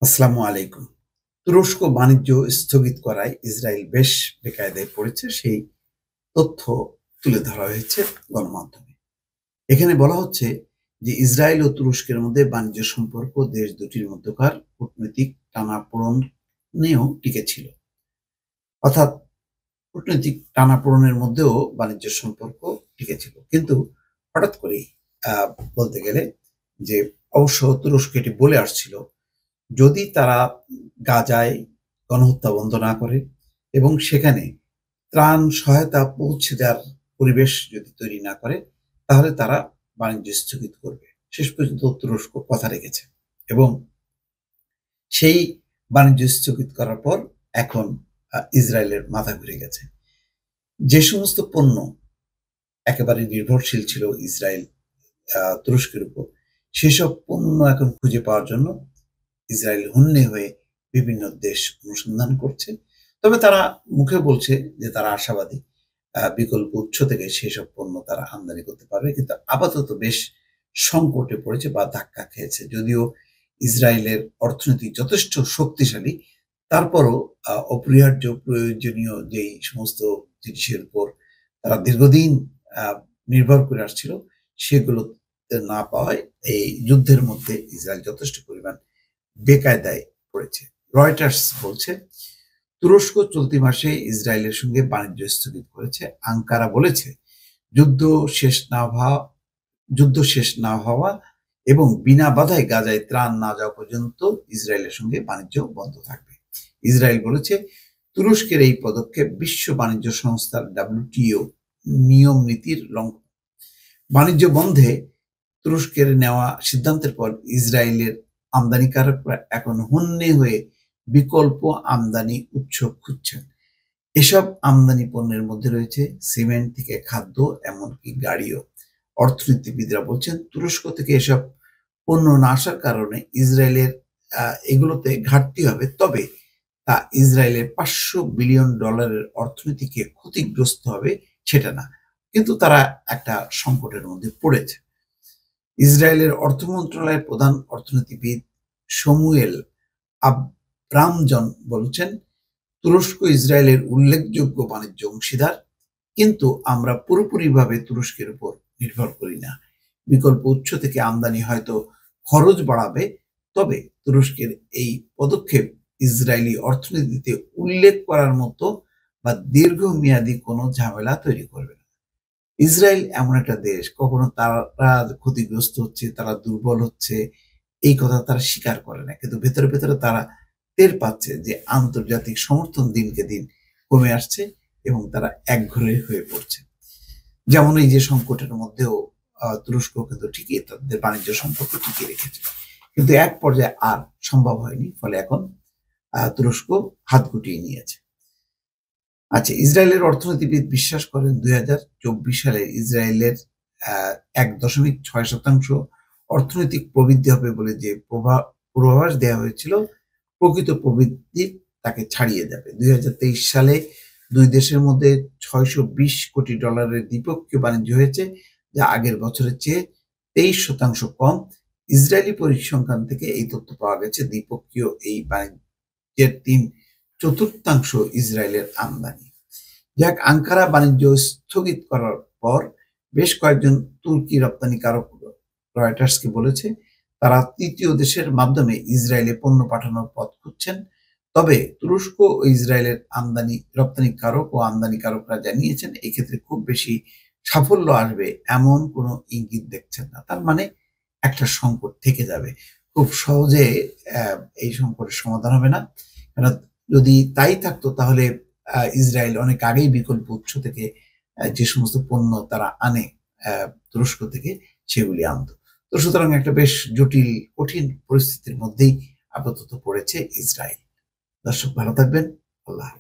আসসালামু আলাইকুম। তুরস্ক বাণিজ্য স্থগিত করায় ইসরায়েল বেশ বেকায়দায় পড়েছে, সেই তথ্য তুলে ধরা হয়েছে গণমাধ্যমে। এখানে বলা হচ্ছে যে ইসরায়েল ও তুরস্কের মধ্যে বাণিজ্য সম্পর্ক দেশ দুটির মধ্যকার কূটনৈতিক টানাপোড়েনেও টিকে ছিল। অর্থাৎ কূটনৈতিক টানাপোড়েনের মধ্যেও বাণিজ্য সম্পর্ক টিকে ছিল। কিন্তু হঠাৎ করেই আহ, বলতে গেলে যে অবশ্য তুরস্ক এটি বলে আসছিল, যদি তারা গাজায় গণহত্যা বন্ধ না করে এবং সেখানে ত্রাণ সহায়তা পৌঁছে দেওয়ার পরিবেশ যদি তৈরি না করে, তাহলে তারা বাণিজ্য স্থগিত করবে। শেষ পর্যন্ত তুরস্ক কথা রেখেছে এবং সেই বাণিজ্য স্থগিত করার পর এখন ইসরায়েলের মাথা ঘুরে গেছে। যে সমস্ত পণ্য একেবারে নির্ভরশীল ছিল ইসরায়েল তুরস্কের উপর, সেসব পণ্য এখন খুঁজে পাওয়ার জন্য ইসরায়েল হন্যে হয়ে বিভিন্ন দেশ অনুসন্ধান করছে। তবে তারা মুখে বলছে যে তারা আশাবাদী বিকল্প উৎস থেকে সেসব পণ্য তারা আমদানি করতে পারবে, কিন্তু আপাতত বেশ সংকটে পড়েছে বা ধাক্কা খেয়েছে। যদিও ইসরায়েলের অর্থনীতি যথেষ্ট শক্তিশালী, তারপরও অপরিহার্য প্রয়োজনীয় যেই সমস্ত জিনিসের উপর তারা দীর্ঘদিন নির্ভর করে আসছিল, সেগুলো না পাওয়ায় এই যুদ্ধের মধ্যে ইসরায়েল যথেষ্ট পরিমাণ বেকায়দায় পড়েছে। রয়টার্স বলছে তুরস্ক চলতি মাসে ইসরায়েলের সঙ্গে বাণিজ্য স্থগিত করেছে। আঙ্কারা বলেছে যুদ্ধ শেষ না হওয়া এবং বিনা বাধায় গাজায় ত্রাণ না যাওয়া পর্যন্ত ইসরায়েলের সঙ্গে বাণিজ্য বন্ধ থাকবে। ইসরায়েল বলেছে তুরস্কের এই পদক্ষেপ বিশ্ব বাণিজ্য সংস্থার WTO নিয়ম নীতির লঙ্ঘন। বাণিজ্য বন্ধে তুরস্কের নেওয়া সিদ্ধান্তের পর ইসরায়েলের আমদানিকারকরা এখন হন্যে হয়ে বিকল্প আমদানি উৎস খুঁজছেন। এসব আমদানি পণ্যের মধ্যে রয়েছে সিমেন্ট থেকে খাদ্য, এমনকি গাড়িও। অর্থনীতিবিদরা বলছেন তুরস্ক থেকে এসব পণ্য না আসার কারণে ইসরায়েলের এগুলোতে ঘাটতি হবে, তবে তা ইসরায়েলের $500 বিলিয়ন অর্থনীতিকে ক্ষতিগ্রস্ত হবে সেটা না। কিন্তু তারা একটা সংকটের মধ্যে পড়েছে। ইসরায়েলের অর্থ মন্ত্রণালয়ের প্রধান অর্থনীতিবিদ শমুয়েল আব্রামজন বলছেন তুরস্ক ইসরায়েলের উল্লেখযোগ্য বাণিজ্য অংশীদার, কিন্তু আমরা পুরোপুরিভাবে তুরস্কের উপর নির্ভর করি না। বিকল্প উৎস থেকে আমদানি হয়তো খরচ বাড়াবে, তবে তুরস্কের এই পদক্ষেপ ইসরায়েলি অর্থনীতিতে উল্লেখ করার মতো বা দীর্ঘমেয়াদী কোনো ঝামেলা তৈরি করবে না। ইসরায়েল এমন একটা দেশ, কখনো তারা ক্ষতিগ্রস্ত হচ্ছে, তারা দুর্বল হচ্ছে, এই কথা তারা স্বীকার করে না, কিন্তু ভেতরে ভেতরে তারা টের পাচ্ছে যে আন্তর্জাতিক সমর্থন দিনকে দিন কমে আসছে এবং তারা একঘরে হয়ে পড়ছে। যেমন এই যে সংকটের মধ্যেও তুরস্ক কিন্তু ঠিকই তাদের বাণিজ্য সম্পর্ক টিকিয়ে রেখেছে, কিন্তু এক পর্যায়ে আর সম্ভব হয়নি, ফলে এখন তুরস্ক হাত গুটিয়ে নিয়েছে। আচ্ছা, ইসরায়েলের অর্থনীতিবিদ বিশ্বাস করেন 2024 সালে ইসরায়েলের 1.6% অর্থনৈতিক প্রবৃদ্ধি হবে বলে যে পূর্বাভাস দেওয়া হয়েছিল, প্রকৃত প্রবৃদ্ধি তাকে ছাড়িয়ে যাবে। 2023 সালে দুই দেশের মধ্যে $620 কোটি দ্বিপক্ষীয় বাণিজ্য হয়েছে, যা আগের বছরের চেয়ে 23% কম। ইসরায়েলি পরিসংখ্যান থেকে এই তথ্য পাওয়া গেছে। দ্বিপক্ষীয় এই বাণিজ্যের 3/4 ইসরায়েলের আমদানি। যাক, আঙ্কারা বাণিজ্য স্থগিত করার পর বেশ কয়েকজন তুর্কি রপ্তানিকারক রয়টার্সকে বলেছে তারা তৃতীয় দেশের মাধ্যমে ইসরায়েলে পণ্য পাঠানোর পথ খুঁজছেন। তবে তুরস্ক ও ইসরায়েলের রপ্তানিকারক ও আমদানিকারকরা জানিয়েছেন এই ক্ষেত্রে খুব বেশি সাফল্য আসবে এমন কোনো ইঙ্গিত দেখছেন না। তার মানে একটা সংকট থেকে যাবে, খুব সহজে এই সংকটের সমাধান হবে না। কারণ যদি তাই থাকতো তাহলে ইসরায়েল অনেক আগেই বিকল্প উৎস থেকে যে সমস্ত পণ্য তারা আনে তুরস্ক থেকে সেগুলি আনত। তো সুতরাং একটা বেশ জটিল কঠিন পরিস্থিতির মধ্যেই আপাতত পড়েছে ইসরায়েল। দর্শক, ভালো থাকবেন। আল্লাহ হাফেজ।